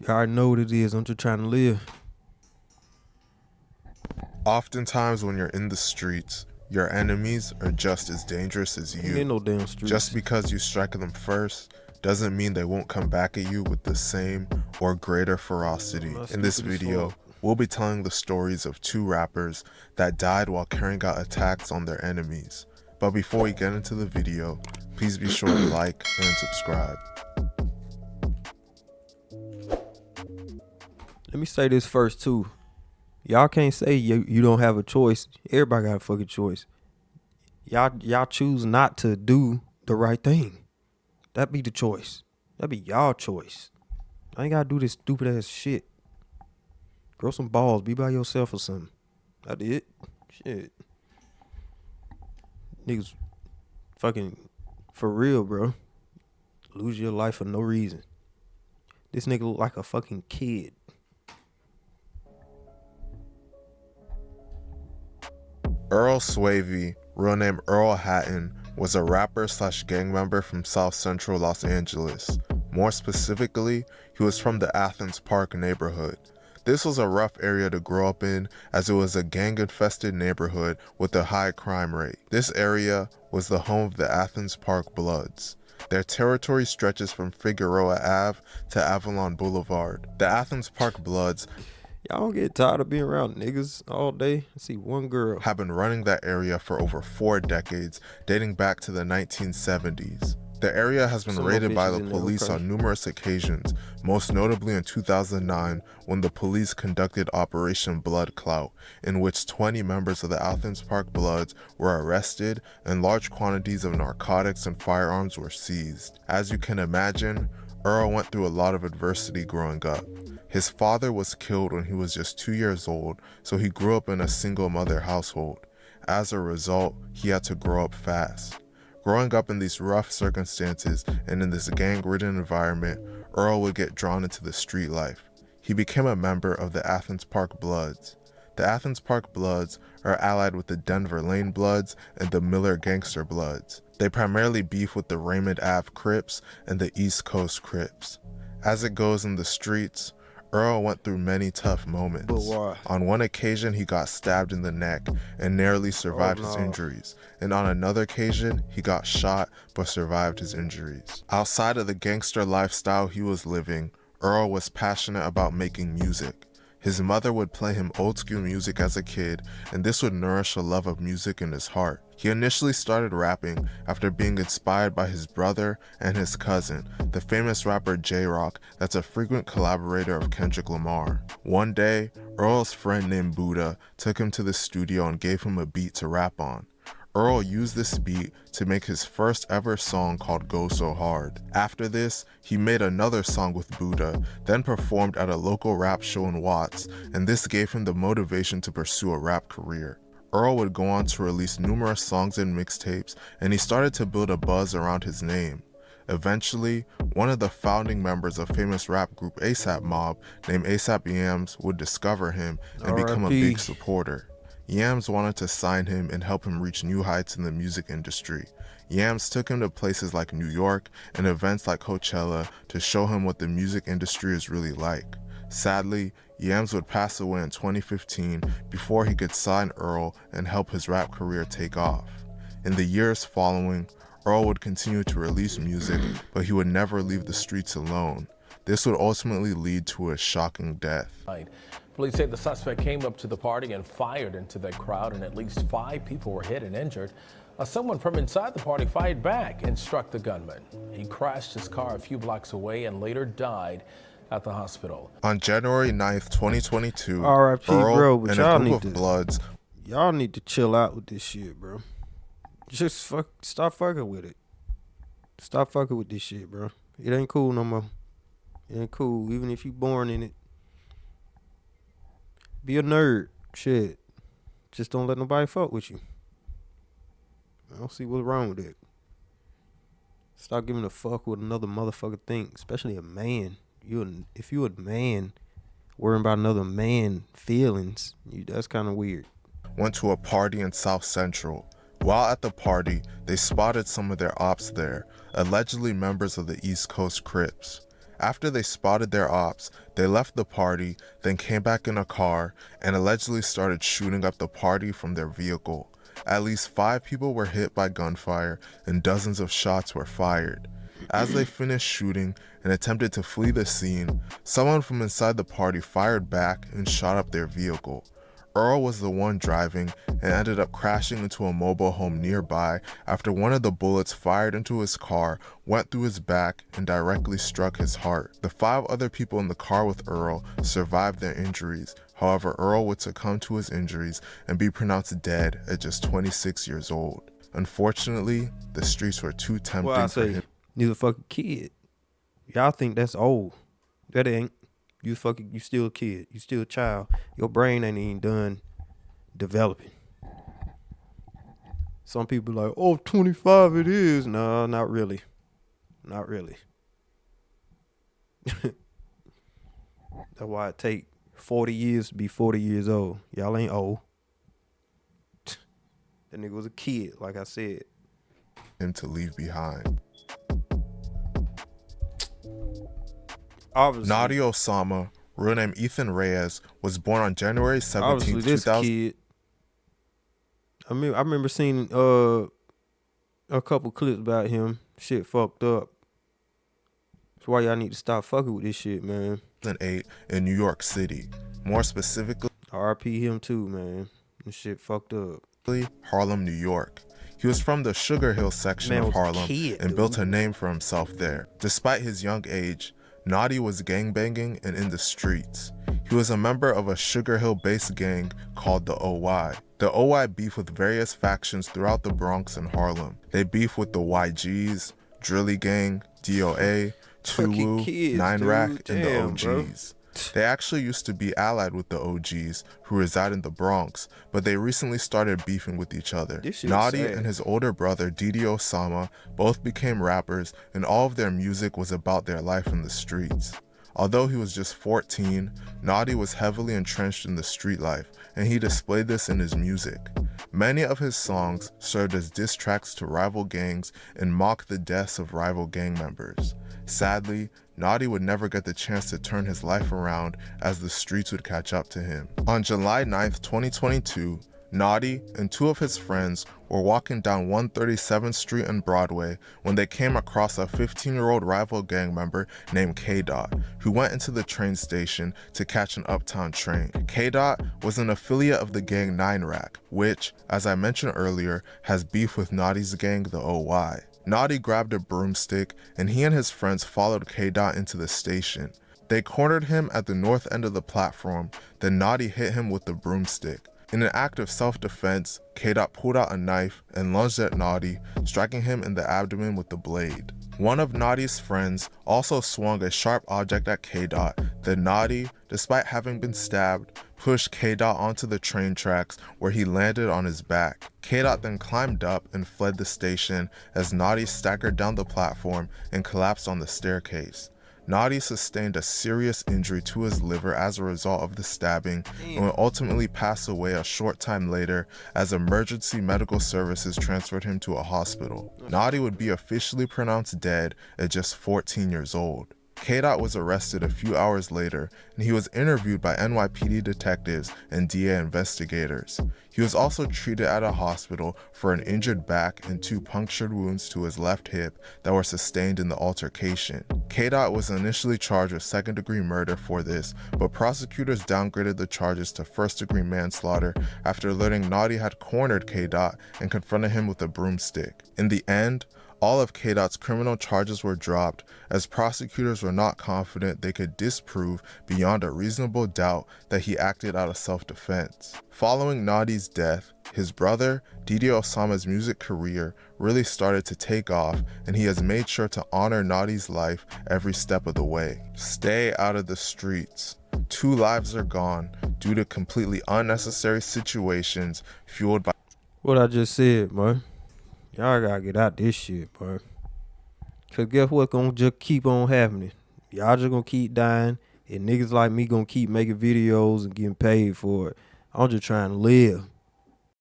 You already know what it is. I'm just trying to live. Oftentimes when you're in the streets, your enemies are just as dangerous as you. Ain't no damn streets. Just because you strike them first doesn't mean they won't come back at you with the same or greater ferocity. In this video, we'll be telling the stories of two rappers that died while carrying out attacks on their enemies. But before we get into the video, please be sure to like and subscribe. Let me say this first too. Y'all can't say you don't have a choice. Everybody got a fucking choice. Y'all choose not to do the right thing. That be the choice. That be y'all choice. I ain't gotta do this stupid ass shit. Grow some balls. Be by yourself or something. That's it. Shit. Niggas fucking for real, bro. Lose your life for no reason. This nigga look like a fucking kid. Earl Swavey, real name Earl Hatton, was a rapper / gang member from South Central Los Angeles. More specifically, he was from the Athens Park neighborhood. This was a rough area to grow up in as it was a gang-infested neighborhood with a high crime rate. This area was the home of the Athens Park Bloods. Their territory stretches from Figueroa Ave to Avalon Boulevard. The Athens Park Bloods Y'all don't get tired of being around niggas all day. I see one girl. have been running that area for over 4 decades, dating back to the 1970s. The area has been raided by the police on numerous occasions, most notably in 2009 when the police conducted Operation Blood Clout, in which 20 members of the Athens Park Bloods were arrested and large quantities of narcotics and firearms were seized. As you can imagine, Earl went through a lot of adversity growing up. His father was killed when he was just 2 years old, so he grew up in a single mother household. As a result, he had to grow up fast. Growing up in these rough circumstances and in this gang-ridden environment, Earl would get drawn into the street life. He became a member of the Athens Park Bloods. The Athens Park Bloods are allied with the Denver Lane Bloods and the Miller Gangster Bloods. They primarily beef with the Raymond Ave Crips and the East Coast Crips. As it goes in the streets, Earl went through many tough moments. But why? On one occasion, he got stabbed in the neck and narrowly survived his injuries. And on another occasion, he got shot but survived his injuries. Outside of the gangster lifestyle he was living, Earl was passionate about making music. His mother would play him old school music as a kid, and this would nourish a love of music in his heart. He initially started rapping after being inspired by his brother and his cousin, the famous rapper J-Rock that's a frequent collaborator of Kendrick Lamar. One day, Earl's friend named Buddha took him to the studio and gave him a beat to rap on. Earl used this beat to make his first ever song called Go So Hard. After this, he made another song with Buddha, then performed at a local rap show in Watts, and this gave him the motivation to pursue a rap career. Earl would go on to release numerous songs and mixtapes, and he started to build a buzz around his name. Eventually, one of the founding members of famous rap group ASAP Mob, named ASAP Yams, would discover him and become a big supporter. Yams wanted to sign him and help him reach new heights in the music industry. Yams took him to places like New York and events like Coachella to show him what the music industry is really like. Sadly, Yams would pass away in 2015 before he could sign Earl and help his rap career take off. In the years following, Earl would continue to release music, but he would never leave the streets alone. This would ultimately lead to a shocking death. Police say the suspect came up to the party and fired into the crowd, and at least 5 people were hit and injured. Someone from inside the party fired back and struck the gunman. He crashed his car a few blocks away and later died at the hospital. On January 9th, 2022, R.I.P. Earl bro, but and y'all a group need of Bloods. Y'all need to chill out with this shit, bro. Just stop fucking with it. Stop fucking with this shit, bro. It ain't cool no more. It ain't cool, even if you born in it. Be a nerd. Shit. Just don't let nobody fuck with you. I don't see what's wrong with it. Stop giving a fuck what another motherfucker think, especially a man. If you a man worrying about another man feelings, that's kind of weird. Went to a party in South Central. While at the party, they spotted some of their ops there, allegedly members of the East Coast Crips. After they spotted their ops, they left the party, then came back in a car and allegedly started shooting up the party from their vehicle. At least 5 people were hit by gunfire and dozens of shots were fired. As they finished shooting and attempted to flee the scene, someone from inside the party fired back and shot up their vehicle. Earl was the one driving and ended up crashing into a mobile home nearby after one of the bullets fired into his car went through his back and directly struck his heart. The 5 other people in the car with Earl survived their injuries. However, Earl would succumb to his injuries and be pronounced dead at just 26 years old. Unfortunately, the streets were too tempting for him. He's a fucking kid. Y'all think that's old. That ain't. You still a kid. You still a child. Your brain ain't even done developing. Some people like, oh, 25 it is. No, not really. Not really. That's why it take 40 years to be 40 years old. Y'all ain't old. That nigga was a kid, like I said. Him to leave behind. Obviously, Nadi Osama, real name Ethan Reyes, was born on January 17, 2000. Kid. I remember seeing a couple clips about him. Shit fucked up. That's why y'all need to stop fucking with this shit, man. 2008 in New York City. More specifically, RP him too, man. This shit fucked up. Harlem, New York. He was from the Sugar Hill section of Harlem and built a name for himself there. Despite his young age, Nadi was gangbanging and in the streets. He was a member of a Sugar Hill-based gang called the OY. The OY beef with various factions throughout the Bronx and Harlem. They beef with the YGs, Drilly Gang, DOA, Tuwu, 9 Rack, and the OGs. They actually used to be allied with the OGs who reside in the Bronx, but they recently started beefing with each other. Nadi and his older brother Didi Osama both became rappers, and all of their music was about their life in the streets. Although he was just 14, Nadi was heavily entrenched in the street life, and he displayed this in his music. Many of his songs served as diss tracks to rival gangs and mocked the deaths of rival gang members. Sadly, Nadi would never get the chance to turn his life around as the streets would catch up to him. On July 9th, 2022, Nadi and 2 of his friends were walking down 137th Street and Broadway when they came across a 15-year-old rival gang member named K-Dot, who went into the train station to catch an uptown train. K-Dot was an affiliate of the gang 9 Rack, which, as I mentioned earlier, has beef with Nadi's gang, the OY. Nadi grabbed a broomstick and he and his friends followed K-Dot into the station. They cornered him at the north end of the platform, then Nadi hit him with the broomstick. In an act of self-defense, K-Dot pulled out a knife and lunged at Nadi, striking him in the abdomen with the blade. One of Nadi's friends also swung a sharp object at K-Dot, then Nadi, despite having been stabbed, pushed K-Dot onto the train tracks where he landed on his back. K-Dot then climbed up and fled the station as Nadi staggered down the platform and collapsed on the staircase. Nadi sustained a serious injury to his liver as a result of the stabbing and would ultimately pass away a short time later as emergency medical services transferred him to a hospital. Nadi would be officially pronounced dead at just 14 years old. K-Dot was arrested a few hours later, and he was interviewed by NYPD detectives and DA investigators. He was also treated at a hospital for an injured back and 2 punctured wounds to his left hip that were sustained in the altercation. K-Dot was initially charged with second-degree murder for this, but prosecutors downgraded the charges to first-degree manslaughter after learning Nadi had cornered K-Dot and confronted him with a broomstick. In the end, all of K-Dot's criminal charges were dropped as prosecutors were not confident they could disprove beyond a reasonable doubt that he acted out of self-defense. Following Nadi's death, his brother, Didi Osama's music career really started to take off, and he has made sure to honor Nadi's life every step of the way. Stay out of the streets. 2 lives are gone due to completely unnecessary situations fueled by what I just said, man. Y'all gotta get out this shit, bro. Cause guess what's gonna just keep on happening? Y'all just gonna keep dying, and niggas like me gonna keep making videos and getting paid for it. I'm just trying to live.